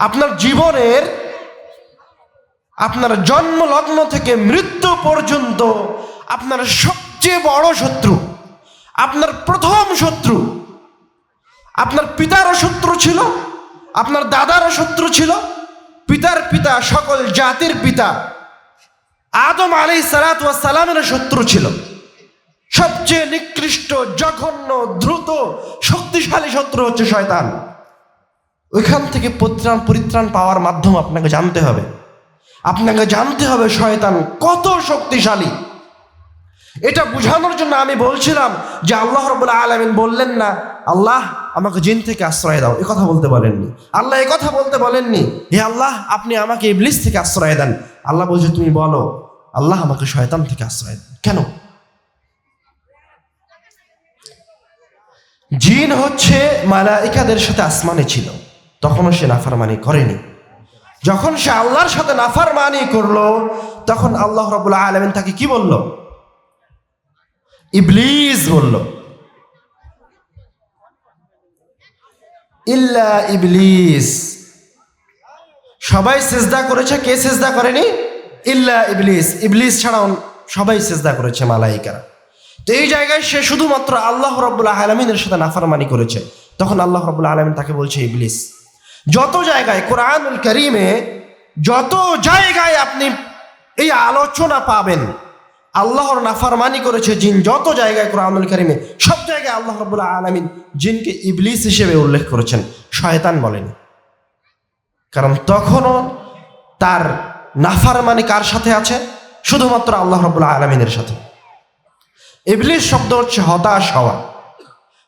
আপনার জীবনের আপনার জন্ম লগ্ন থেকে মৃত্যু পর্যন্ত আপনার সবচেয়ে বড় শত্রু, আপনার প্রথম শত্রু, আপনার পিতারও শত্রু ছিল, আপনার দাদারও শত্রু ছিল, পিতার পিতা সকল জাতির পিতা আদম আলাইহিস সালাতু ওয়াস সালামের শত্রু ছিল। সবচেয়ে নিকৃষ্ট, জঘন্য, দ্রুত, শক্তিশালী শত্রু হচ্ছে শয়তান। ওইখান থেকে পরিত্রাণ পাওয়ার মাধ্যম আপনাকে জানতে হবে। আপনাকে জানতে হবে শয়তান কত শক্তিশালী। এটা বোঝানোর জন্য আমি বলছিলাম যে আল্লাহ রাব্বুল আলামিন বললেন না আল্লাহ আমাকে জিন থেকে আশ্রয় দাও, এ কথা বলতে বলেননি। আল্লাহ এ কথা বলতে বলেননি হে আল্লাহ আপনি আমাকে ইবলিস থেকে আশ্রয় দেন। আল্লাহ বলছে তুমি বলো আল্লাহ আমাকে শয়তান থেকে আশ্রয় দেন। কেন? জিন হচ্ছে মালাইকাদের সাথে আসমানে ছিল, তখনও সে নাফরমানি করেনি। যখন সে আল্লাহর সাথে নাফরমানি করলো তখন আল্লাহ রাব্বুল আলামিন তাকে কি বলল? ইবলিস বলল। ইল্লা ইবলিস, সবাই সিজদা করেছে, কে সিজদা করেনি? ইল্লা ইবলিস, ইবলিস ছাড়াও সবাই সিজদা করেছে মালাইকারা। তো এই জায়গায় সে শুধুমাত্র আল্লাহ রাব্বুল আলামিনের সাথে নাফরমানি করেছে, তখন আল্লাহ রাব্বুল আলামিন তাকে বলছে ইবলিস। যত জায়গায় কোরআনুল কারীমে যত জায়গায় আপনি এই আলোচনা পাবেন আল্লাহর নাফরমানি করেছে জিন, যত জায়গায় কোরআনুল কারীমে সব জায়গায় আল্লাহ রাব্বুল আলামিন জিনকে ইবলিস হিসেবে উল্লেখ করেছেন, শয়তান বলেনি। কারণ তখনও তার নাফরমানি কার সাথে আছে? শুধুমাত্র আল্লাহ রাব্বুল আলামিনের সাথে। ইবলিস শব্দ হচ্ছে হতাশ হওয়া।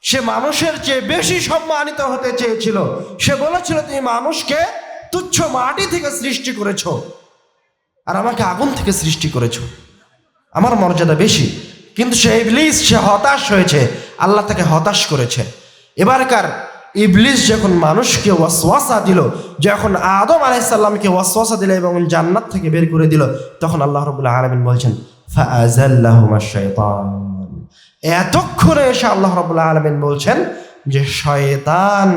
সে মানুষের চেয়ে বেশি সম্মানিত হতে চেয়েছিল। সে বলেছিল তুমি মানুষকে তুচ্ছ মাটি থেকে সৃষ্টি করেছো আর আমাকে আগুন থেকে সৃষ্টি করেছো, আমার মর্যাদা বেশি। কিন্তু সে ইবলিস, সে হতাশ হয়েছে, আল্লাহ তাকে হতাশ করেছে। এবারকার ইবলিস যখন মানুষকে ওয়াসওয়াসা দিল, যখন আদম আলাইহিস সালামকে ওয়াসওয়াসা দিল এবং জান্নাত থেকে বের করে দিল, তখন আল্লাহ রাব্বুল আলামিন বলছেন ফাআযাল্লাহুমাশ শাইতান। এতক্ষণে এসে আল্লাহ রাব্বুল আলামিন বলছেন যে শয়তান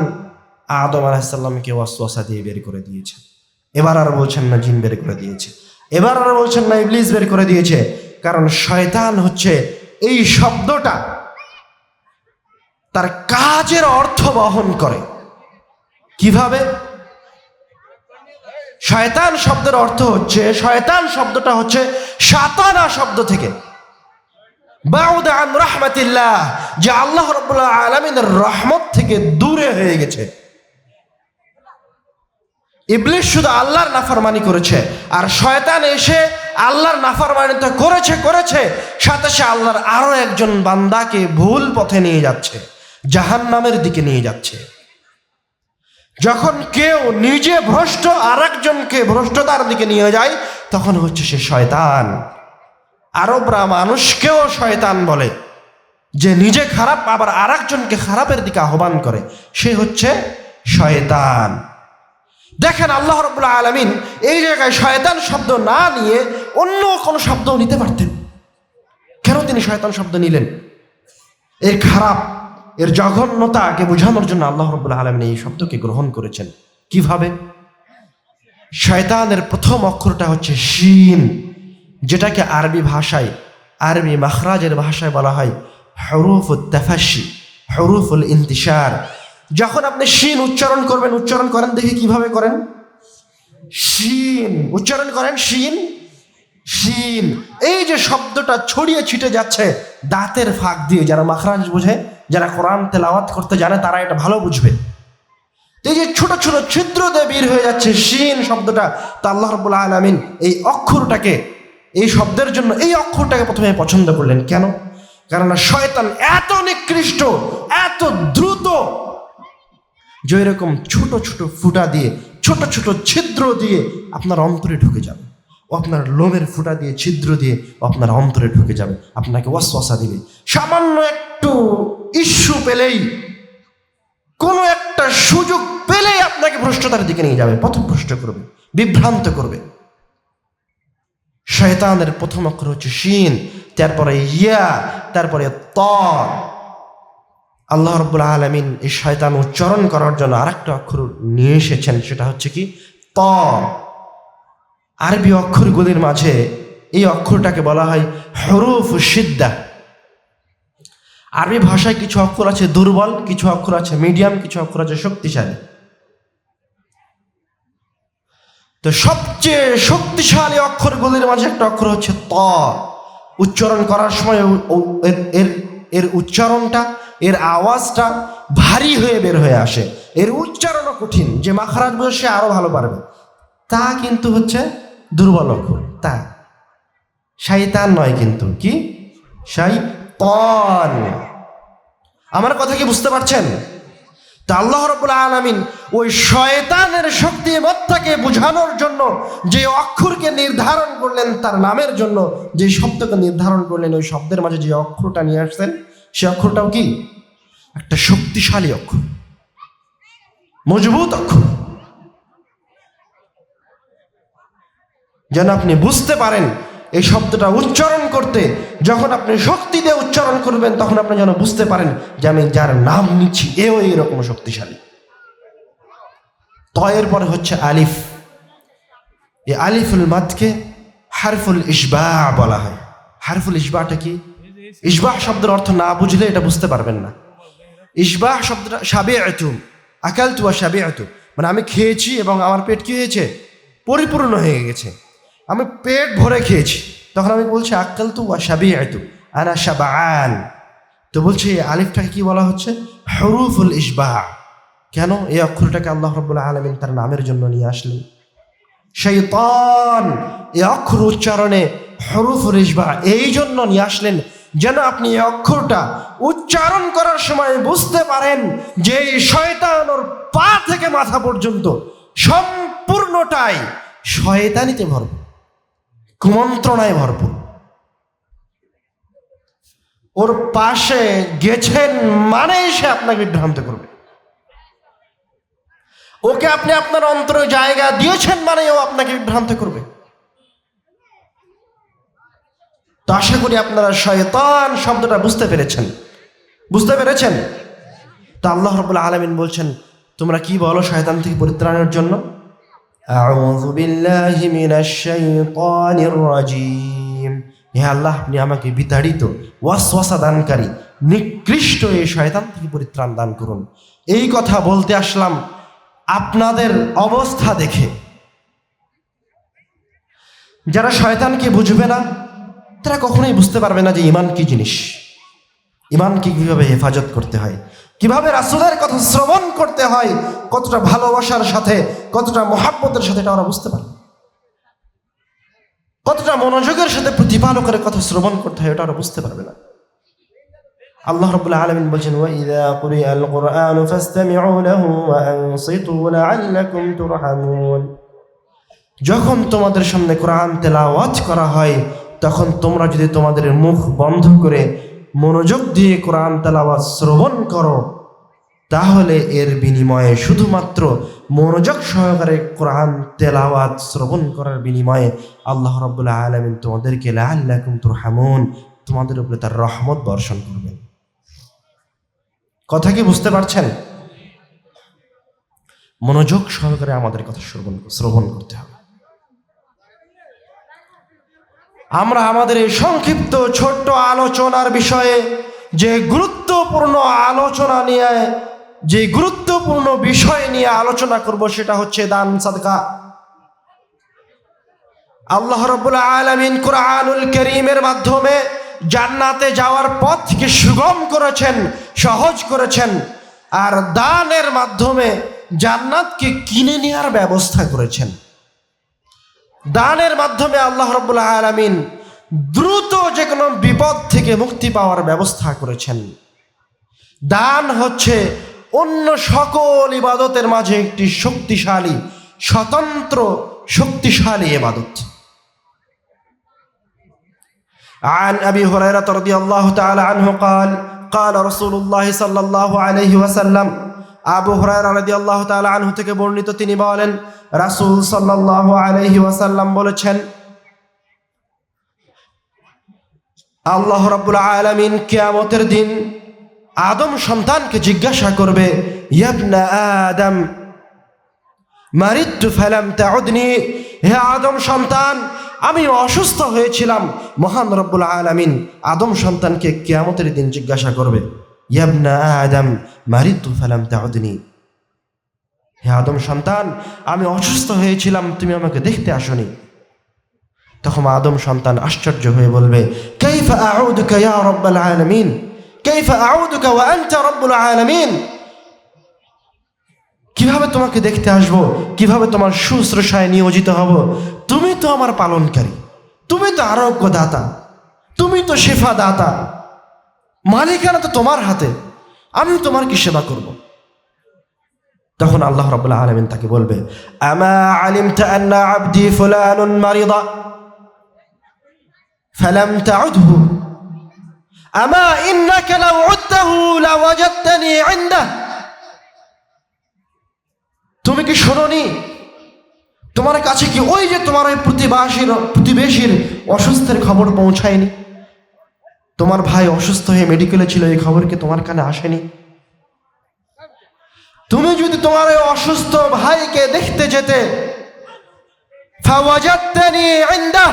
আদম আলাইহিস সালামকে ওয়াসওয়াসা দিয়ে বের করে দিয়েছে। এবার আর বলছেন না জিন বের করে দিয়েছে, এবার আর বলছেন না ইবলিস বের করে দিয়েছে। কারণ শয়তান হচ্ছে এই শব্দটা তার কাজের অর্থ বহন করে। কিভাবে? শয়তান শব্দের অর্থ হচ্ছে, শয়তান শব্দটা হচ্ছে শাতানা শব্দ থেকে, বাউদা আন রাহমাতিল্লাহ, যে আল্লাহ রাব্বুল আলামিনের রহমত থেকে দূরে হয়ে গেছে। ইবলিস শুধু আল্লাহর নাফরমানি করেছে, আর শয়তান এসে আল্লাহর নাফরমানি তো করেছে, সাথে সে আল্লাহর আরো একজন বান্দাকে ভুল পথে নিয়ে যাচ্ছে, জাহান্নামের দিকে নিয়ে যাচ্ছে। যখন কেউ নিজে ভ্রষ্ট আর একজনকে ভ্রষ্টতার দিকে নিয়ে যায় তখন হচ্ছে সে শয়তান। আরবরা মানুষকেও শয়তান বলে, যে নিজে খারাপ আবার আর একজনকে খারাপের দিকে আহ্বান করে, সে হচ্ছে শয়তান। দেখেন আল্লাহ রাব্বুল আলামিন এই জায়গায় শয়তান শব্দ না নিয়ে অন্য কোনো শব্দ নিতে পারতেন। কেন তিনি শয়তান শব্দ নিলেন? এর খারাপ, এর জঘন্যতাকে বোঝানোর জন্য আল্লাহ রাব্বুল আলামিন এই শব্দকে গ্রহণ করেছেন। কিভাবে? শয়তানের প্রথম অক্ষরটা হচ্ছে শিন, যেটাকে আরবি ভাষায়, আরবি মাখরাজের ভাষায় বলা হয় হুরুফুত তাফাশি, হুরুফুল ইন্তিশার। যখন আপনি শিন উচ্চারণ করবেন, উচ্চারণ করেন দেখি কিভাবে করেন। শিন উচ্চারণ করেন, শিন শিন। এই যে শব্দটা ছড়িয়ে ছিটে যাচ্ছে দাঁতের ফাঁক দিয়ে, যারা মাখরাজ বোঝে, যারা কোরআন তেলাওয়াত করতে জানে তারা এটা ভালো বুঝবে। এই যে ছোট ছোট ছিদ্র দিয়ে বের হয়ে যাচ্ছে শিন শব্দটা, তা আল্লাহ রাব্বুল আলামিন এই অক্ষরটাকে, এই শব্দের জন্য এই অক্ষরটাকে প্রথমে পছন্দ করলেন। কেন? কারণ শয়তান এত নিকৃষ্ট, এত দ্রুত, যে এরকম ছোট ছোট ফুটা দিয়ে, ছোট ছোট ছিদ্র দিয়ে আপনার অন্তরে ঢুকে যাবে। ও আপনার লোমের ফুটা দিয়ে, ছিদ্র দিয়ে আপনার অন্তরে ঢুকে যাবে, আপনাকে ওয়াসওয়াসা দিবে। সামান্য একটু ইস্যু পেলেই, কোনো একটা সুযোগ পেলেই আপনাকে ভ্রষ্টতার দিকে নিয়ে যাবে, পথভ্রষ্ট করবে, বিভ্রান্ত করবে। শয়তানের প্রথম অক্ষর হচ্ছে শিন, তারপরে ইয়া, তারপরে ত। আল্লাহ রাব্বুল আলামিন এই শয়তান উচ্চারণ করার জন্য আরেকটা অক্ষর নিয়ে এসেছেন, সেটা হচ্ছে কি ত। আরবি অক্ষরগুলির মাঝে এই অক্ষরটাকে বলা হয় হুরুফ সিদ্দা। আরবি ভাষায় কিছু অক্ষর আছে দুর্বল, কিছু অক্ষর আছে মিডিয়াম, কিছু অক্ষর আছে শক্তিশালী। তো সবচেয়ে শক্তিশালী অক্ষরগুলির মাঝে একটা অক্ষর হচ্ছে ত। উচ্চারণ করার সময় এর উচ্চারণটা, এর আওয়াজটা ভারী হয়ে বের হয়ে আসে। এর উচ্চারণও কঠিন, যে মাখরাজ বোঝে সে আরো ভালো পারবে। তা কিন্তু হচ্ছে দুর্বল অক্ষর। তা শয়তান নয়, কিন্তু কি শয়তান। আমার কথা কি বুঝতে পারছেন? তা আল্লাহ রাব্বুল আলামিন ওই শয়তানের শক্তিমত্তাকে বোঝানোর জন্য যে অক্ষরকে নির্ধারণ করলেন তার নামের জন্য, যে শব্দকে নির্ধারণ করলেন, ওই শব্দের মাঝে যে অক্ষরটা নিয়ে আসছেন, সে অক্ষরটাও কি একটা শক্তিশালী অক্ষর, মজবুত অক্ষর। যেন আপনি বুঝতে পারেন এই শব্দটা উচ্চারণ করতে যখন আপনি শক্তি দিয়ে উচ্চারণ করবেন, তখন আপনি যেন বুঝতে পারেন যে আমি যার নাম নিচ্ছি এও এইরকম শক্তিশালী। তয়ের পরে হচ্ছে আলিফ। এই আলিফুল মাদকে হারফুল ইশবাহ বলা হয়। হারফুল ইশবাহটা কি? ইশবাহ শব্দের অর্থ না বুঝলে এটা বুঝতে পারবেন না। ইশবাহ শব্দটা শাবিআতু, আকালতু ওয়া শাবিআতু, মানে আমি খেয়েছি এবং আমার পেট কি হয়েছে? পরিপূর্ণ হয়ে গেছে। আমি পেট ভরে খেয়েছি, তখন আমি বলছি আকালতু ওয়া শাবিআতু, আনা শাবাআন। তো বলছি এই আলিফটাকে কি বলা হচ্ছে? হুরুফুল ইশবাহ। কেন এই অক্ষরটাকে আল্লাহ রাব্বুল আলামিন তার নামের জন্য নিয়ে আসলেন? শয়তান এই অক্ষর উচ্চারণে হুরুফুল ইশবাহ এই জন্য নিয়ে আসলেন যেন আপনি এই অক্ষরটা উচ্চারণ করার সময় বুঝতে পারেন যে এই শয়তান ওর পা থেকে মাথা পর্যন্ত সম্পূর্ণটাই শয়তানিতে ভরপুর, কুমন্ত্রণায় ভরপুর। ওর পাশে গেছেন মানে সে আপনাকে বিভ্রান্ত করবে। ওকে আপনি আপনার অন্তরে জায়গা দিয়েছেন মানে ও আপনাকে বিভ্রান্ত করবে। তো আশা করি আপনারা শয়তান শব্দটা বুঝতে পেরেছেন। তো আল্লাহ রাব্বুল আলামিন বলছেন, তোমরা কি বলো শয়তান থেকে পরিত্রাণের জন্য? আউযু বিল্লাহি মিনাশ শাইতানির রাজীম। হে আল্লাহ, আপনি আমাকে বিতাড়িত, ওয়াসওয়াসা দানকারী, নিকৃষ্ট এই শয়তান থেকে পরিত্রাণ দান করুন। এই কথা বলতে আসলাম আপনাদের অবস্থা দেখে। যারা শয়তানকে বুঝবে না তারা কখনোই বুঝতে পারবে না যে ঈমান কি জিনিস, ঈমানকে কিভাবে হেফাজত করতে হয়, কিভাবে রাসূলের কথা শ্রবণ করতে হয়, কতটা ভালোবাসার সাথে, কতটা মহাব্বতের সাথে এটা ওরা বুঝতে পারে, কতটা মনোযোগের সাথে প্রতিপালকের কথা শ্রবণ করতে হয়, এটা ওরা বুঝতে পারবে না। আল্লাহ রাব্বুল আলামিন বলেন, ওয়া ইযা কুরিআল কুরআনু ফাসতামিউ লাহু ওয়া আনসিতু লাআল্লাকুম তুরহামুন। যখন তোমাদের সামনে কোরআন তেলাওয়াত করা হয় তখন তোমরা যদি তোমাদের মুখ বন্ধ করে মনোযোগ দিয়ে কোরআন তেলাওয়াত শ্রবণ করো, তাহলে এর বিনিময়ে, শুধুমাত্র মনোযোগ সহকারে কোরআন তেলাওয়াত শ্রবণ করার বিনিময়ে আল্লাহ রাব্বুল আলামিন তোমাদেরকে লাআল্লাকুম তুরহামুন, তোমাদের উপরে তার রহমত বর্ষণ করবেন। কথা কি বুঝতে পারছেন? মনোযোগ সহকারে আমাদের কথা শ্রবণ করতে হবে। আমরা আমাদের এই সংক্ষিপ্ত ছোট্ট আলোচনার বিষয়ে যে গুরুত্বপূর্ণ বিষয় নিয়ে আলোচনা করব সেটা হচ্ছে দান সাদকা। আল্লাহ রাব্বুল আলামিন কুরআনুল কারীমের মাধ্যমে জান্নাতে যাওয়ার পথকে সুগম করেছেন, সহজ করেছেন, আর দানের মাধ্যমে জান্নাতকে কিনে নেওয়ার ব্যবস্থা করেছেন। দানের মাধ্যমে আল্লাহ রাব্বুল আলামিন দ্রুত যে কোনো বিপদ থেকে মুক্তি পাওয়ার ব্যবস্থা করেছেন। দান হচ্ছে অন্য সকল ইবাদতের মাঝে একটি শক্তিশালী, স্বতন্ত্র শক্তিশালী ইবাদত। عن أبي هريرة رضي الله تعالى عنه قال قال رسول الله صلى الله عليه وسلم। আবু হুরায়রা রাদিয়াল্লাহু তাআলা আনহু থেকে বর্ণিত, তিনি বলেন রাসূল সাল্লাল্লাহু আলাইহি ওয়াসাল্লাম বলেছেন, আল্লাহ রাব্বুল আলামিন কিয়ামতের দিন আদম সন্তানকে জিজ্ঞাসা করবে, ইয়াবনা আদম মারিদতু ফালাম তাউদনি, হে আদম সন্তান, আমি অসুস্থ হয়েছিলাম। মহান রব্বুল আলামিন আদম সন্তানকে কিয়ামতের দিন জিজ্ঞাসা করবে, ইয়াবনা আদম মারিদতু ফালাম তাউদনি, হে আদম সন্তান, আমি অসুস্থ হয়েছিলাম, তুমি আমাকে দেখতে আসনি। তখন আদম সন্তান আশ্চর্য হয়ে বলবে, কাইফা আউদুকা ইয়া রাব্বাল আলামিন, কাইফা আউদুকা ওয়া আনতা রাব্বুল আলামিন, কিভাবে তোমাকে দেখতে আসবো, কিভাবে তোমার শুশ্রূষায় নিয়োজিত হব? তুমি তো আমার পালনকারী, তুমি তো আরোগ্য দাতা, তুমি তো শেফা দাতা, মালিকানা তো তোমার হাতে, আমি তোমার কি সেবা করব? তখন আল্লাহ রাব্বুল আলামিন তাকে বলবে, আমা আলিমতা আন্না আবদি ফুলানুন মারিদা ফালাম তাউদহু আমা ইন্নাকা লাউ উদ্দাহু লাওয়াজাদতানি ইনদাহ, তুমি কি শোনোনি, তোমার কাছে কি ওই যে তোমার ওই প্রতিবেশীর অসুস্থের খবর পৌঁছায়নি? তোমার ভাই অসুস্থ হয়ে মেডিকেলে ছিল, এই খবর কি তোমার কানে আসেনি? তুমি যদি তোমার ওই অসুস্থ ভাইকে দেখতে যেতে, ফাওয়াজাদতানি ইনদাহ,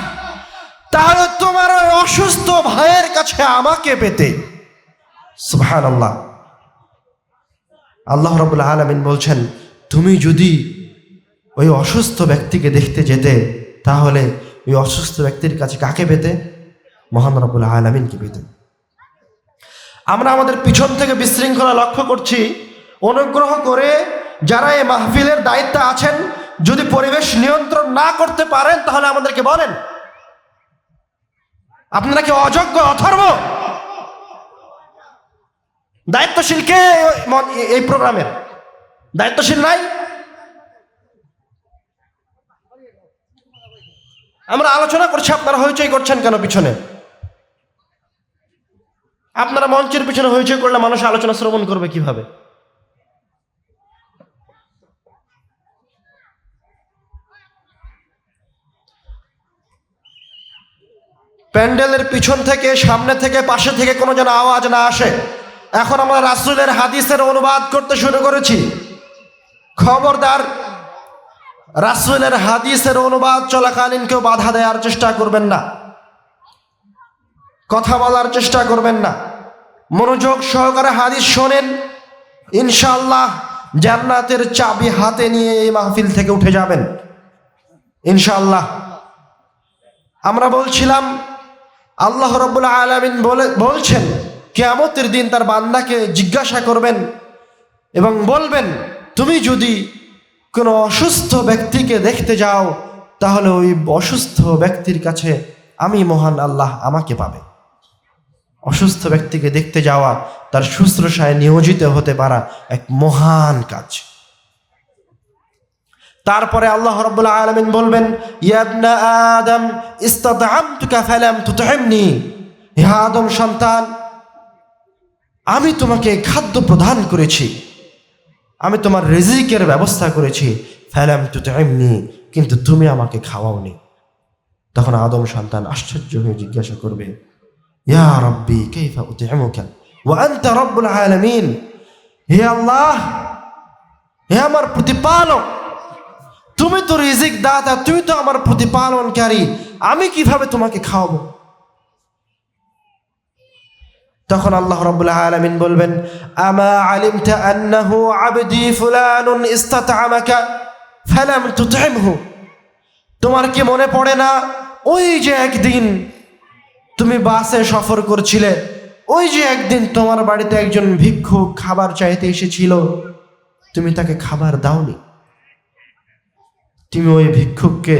তাহলে তোমার ওই অসুস্থ ভাইয়ের কাছে আমাকে পেতে। সুবহানাল্লাহ। আল্লাহ রাব্বুল আলামিন বলছেন, তুমি যদি ওই অসুস্থ ব্যক্তিকে দেখতে যেতে, তাহলে ওই অসুস্থ ব্যক্তির কাছে কাকে পেতে? মহান রব্বুল আলামিনকে পেতে। আমরা আমাদের পিছন থেকে বিশৃঙ্খলা লক্ষ্য করছি। অনুগ্রহ করে যারা এই মাহফিলের দায়িত্বে আছেন, যদি পরিবেশ নিয়ন্ত্রণ না করতে পারেন তাহলে আমাদেরকে বলেন। আপনারা কি অযোগ্য, অথর্ব? দায়িত্বশীল কে এই প্রোগ্রামের? দায়িত্বশীল নাই? আমরা আলোচনা করছি, আপনারা হইচই করছেন কেন পিছনে? আপনারা মঞ্চের পিছনে হইচই করলে মানুষ আলোচনা শ্রবণ করবে কিভাবে? প্যান্ডেলের পিছন থেকে, সামনে থেকে, পাশে থেকে কোনো যেন আওয়াজ না আসে। এখন আমরা রাসূলের হাদিসের অনুবাদ করতে শুরু করেছি। খবরদার, রাসূলের হাদিসের অনুবাদ চলাকালীন কেউ বাধা দেওয়ার চেষ্টা করবেন না, কথা বলার চেষ্টা করবেন না। মনোযোগ সহকারে হাদিস শোনেন, ইনশাআল্লাহ জান্নাতের চাবি হাতে নিয়ে এই মাহফিল থেকে উঠে যাবেন ইনশাআল্লাহ। আমরা বলছিলাম, আল্লাহ রাব্বুল আলামিন বলছেন কিয়ামতের দিন তার বান্দাকে জিজ্ঞাসা করবেন এবং বলবেন, তুমি যদি কোনো অসুস্থ ব্যক্তিকে দেখতে যাও, তাহলে ওই অসুস্থ ব্যক্তির কাছে আমি মহান আল্লাহ আমাকে পাবে। অসুস্থ ব্যক্তিকে দেখতে যাওয়া, তার শুশ্রূষায় নিয়োজিত হতে পারা এক মহান কাজ। তারপরে আল্লাহ রাব্বুল আলামিন বলবেন, ইয়া ইবনা আদম ইসতাতআমতুকা ফালাম তুতঈমনি, হে আদম সন্তান, আমি তোমাকে খাদ্য প্রদান করেছি, আমি তোমার রিজিকের ব্যবস্থা করেছি, ফালাম তুতঈমনি, কিন্তু তুমি আমাকে খাওয়াওনি। তখন আদম সন্তান আশ্চর্য হয়ে জিজ্ঞাসা করবে, ইয়া রাব্বি কাইফা উতঈমুকা ওয়া আনতা রাব্বুল আলামিন, হে আল্লাহ, হে আমার প্রতিপালক, তুমি তো রিজিক দাতা, তুমি তো আমার প্রতিপালনকারী, আমি কিভাবে তোমাকে খাওয়াবো? তখন আল্লাহ রাব্বুল আলামিন বলবেন, আমা আলিমতা আন্নাহু আবদি ফুলানুন ইসতাতআমাকা ফালাম তুতঈমহু, তোমার কি মনে পড়ে না ওই যে একদিন তুমি বাসে সফর করছিলে, ওই যে একদিন তোমার বাড়িতে একজন ভিক্ষুক খাবার চাইতে এসেছিল, তুমি তাকে খাবার দাওনি, তুমি ওই ভিক্ষুককে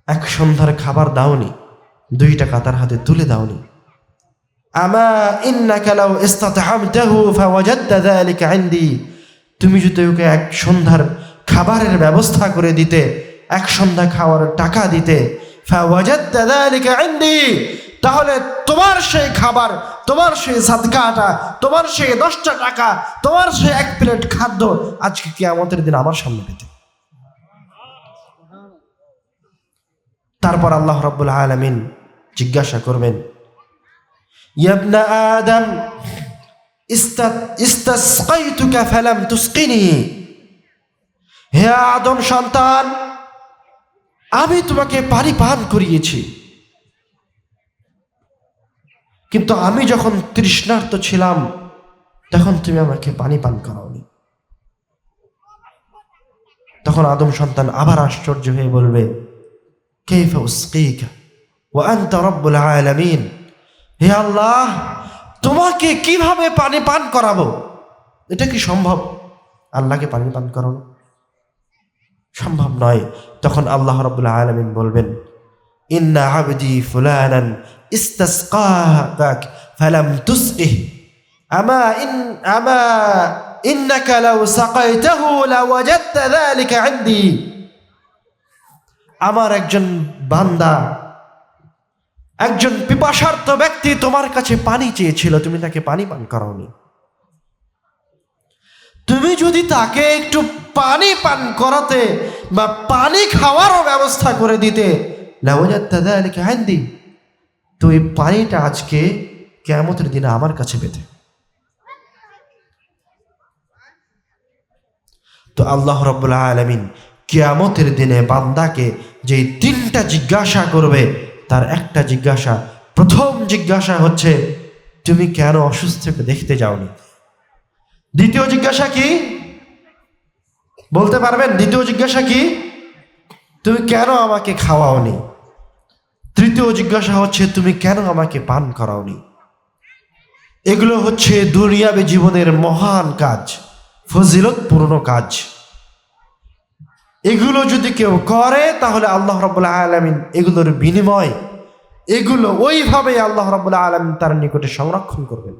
এক সন্ধ্যার খাবার দাওনি, 2 টাকা তার হাতে তুলে দাওনি। আমা ইন্নাকা লাউ ইসতাতআমতাহু ফাওয়াজাদতা যালিকা ইনদি, তুমি যদি ওকে এক সন্ধ্যার খাবারের ব্যবস্থা করে দিতে, এক সন্ধ্যা খাওয়ার টাকা দিতে, ফাওয়াজাদতা যালিকা ইনদি, তাহলে তোমার সেই খাবার, তোমার সেই সাদকাটা, তোমার সেই 10টা টাকা, তোমার সেই 1 প্লেট খাদ্য আজকে কিয়ামতের দিন আমার সামনে পেতে। তারপর আল্লাহ রাব্বুল আলামিন জিজ্ঞাসা করবেন, ইয়া ইবনা আদম ইস্তাসকাইতুকা ফালাম তুসকিনি, হে আদম সন্তান, আমি তোমাকে পানি পান করিয়েছি, কিন্তু আমি যখন তৃষ্ণার্ত ছিলাম তখন তুমি আমাকে পানি পান করাওনি। তখন আদম সন্তান আবার আশ্চর্য হয়ে বলবে, কাইফা উসকিকা ওয়া আনতা রাব্বুল আলামিন, হে আল্লাহ, তোমাকে কিভাবে পানি পান করাবো? এটা কি সম্ভব? আল্লাহকে পানি পান করানো সম্ভব নয়। তখন আল্লাহ রাব্বুল আলামিন বলবেন, ইন্না আবদি ফুলানান ইস্তাসকাক ফালাম তুসকিহ আমা ইন্নাকা লাউ সাকাইতাহু লাওয়াজাদতা যালিকা ইনদি। আমার একজন বান্দা, একজন পিপাসার্ত ব্যক্তি তোমার কাছে পানি চেয়েছিল, তুমি তাকে পানি পান করাওনি। তুমি যদি তাকে একটু পানি পান করাতে বা পানি খাওয়ারও ব্যবস্থা করে দিতে, লাওয়াজাদতা যালিকা ইনদি, তো এই পানিটা আজকে কিয়ামতের দিনে আমার কাছে পেতে। তো আল্লাহ রাব্বুল আলামিন কিয়ামতের দিনে বান্দাকে যে তিনটা জিজ্ঞাসা করবে, তার একটা জিজ্ঞাসা, প্রথম জিজ্ঞাসা হচ্ছে, তুমি কেন অসুস্থকে দেখতে যাওনি? দ্বিতীয় জিজ্ঞাসা কি বলতে পারবেন? দ্বিতীয় জিজ্ঞাসা কি? তুমি কেন আমাকে খাওয়াওনি? তৃতীয় জিজ্ঞাসা হচ্ছে, তুমি কেন আমাকে পান করাওনি? এগুলো হচ্ছে দুনিয়াবী জীবনের মহান কাজ, ফজিলতপূর্ণ কাজ। এগুলো যদি কেউ করে তাহলে আল্লাহ রাব্বুল আলামিন এগুলোর বিনিময়, এগুলো ওইভাবে আল্লাহ রাব্বুল আলামিন তার নিকটে সংরক্ষণ করবেন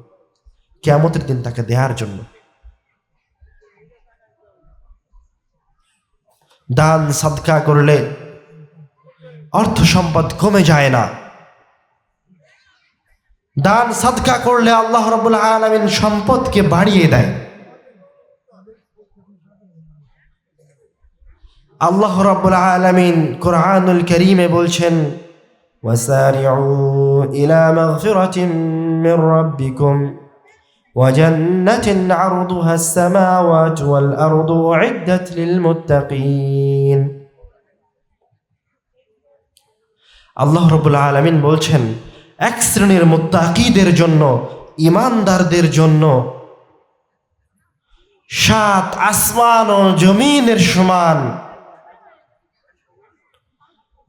কিয়ামতের দিন তাকে দেওয়ার জন্য। দান সাদকা করলে অর্থ সম্পদ কমে যায় না। দান সাদকা করলে আল্লাহ রাব্বুল আলামিন সম্পদকে বাড়িয়ে দেয়। আল্লাহ রাব্বুল আলামিন কুরআনুল কারীমে বলছেন, ওয়াসারিউ ইলা মাগফিরাতিন মির রাব্বিকুম ওয়া জান্নাতিন আরদুহাস সামাওয়াতু ওয়াল আরদু উইদ্দাত লিল মুত্তাকিন। আল্লাহ রাব্বুল আলামিন বলছেন, এক শ্রেণীর মুত্তাকিদের জন্য, ঈমানদারদের জন্য 7 আসমান ও জমিনের সমান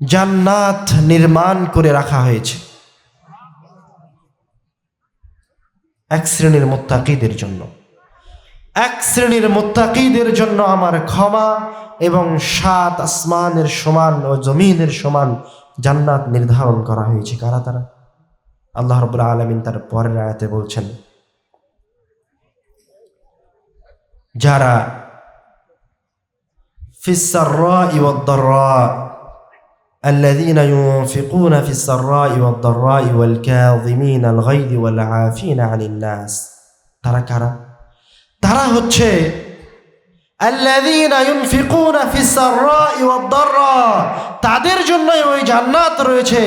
জান্নাত নির্মাণ করে রাখা হয়েছে এক শ্রেণীর মুত্তাকিদের জন্য। এক শ্রেণীর মুত্তাকিদের জন্য আমার ক্ষমা এবং 7 আসমানের সমান ও জমিনের সমান জান্নাত নির্ধারণ করা হয়েছে। কারা তারা? আল্লাহ রাব্বুল আলামিন তার পরের আয়াতে বলছেন, যারা ফিস সাররাই ওয়াদ দাররা الذين ينفقون في السراء والضراء والكاظمين الغيظ والعافين عن الناس। তারা কারা? তারা হচ্ছে الذين ينفقون في السراء والضراء, তাদের জন্য ওই জান্নাত রয়েছে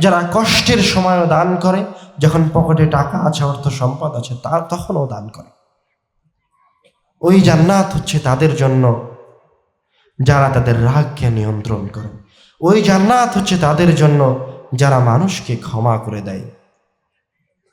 যারা কষ্টের সময়ও দান করে, যখন পকেটে টাকা আছে, অর্থ সম্পদ আছে, তখনও দান করে। ওই জান্নাত হচ্ছে তাদের জন্য যারা তাদের রাগকে নিয়ন্ত্রণ করে। ওই জান্নাত হচ্ছে তাদের জন্য যারা মানুষকে ক্ষমা করে দেয়।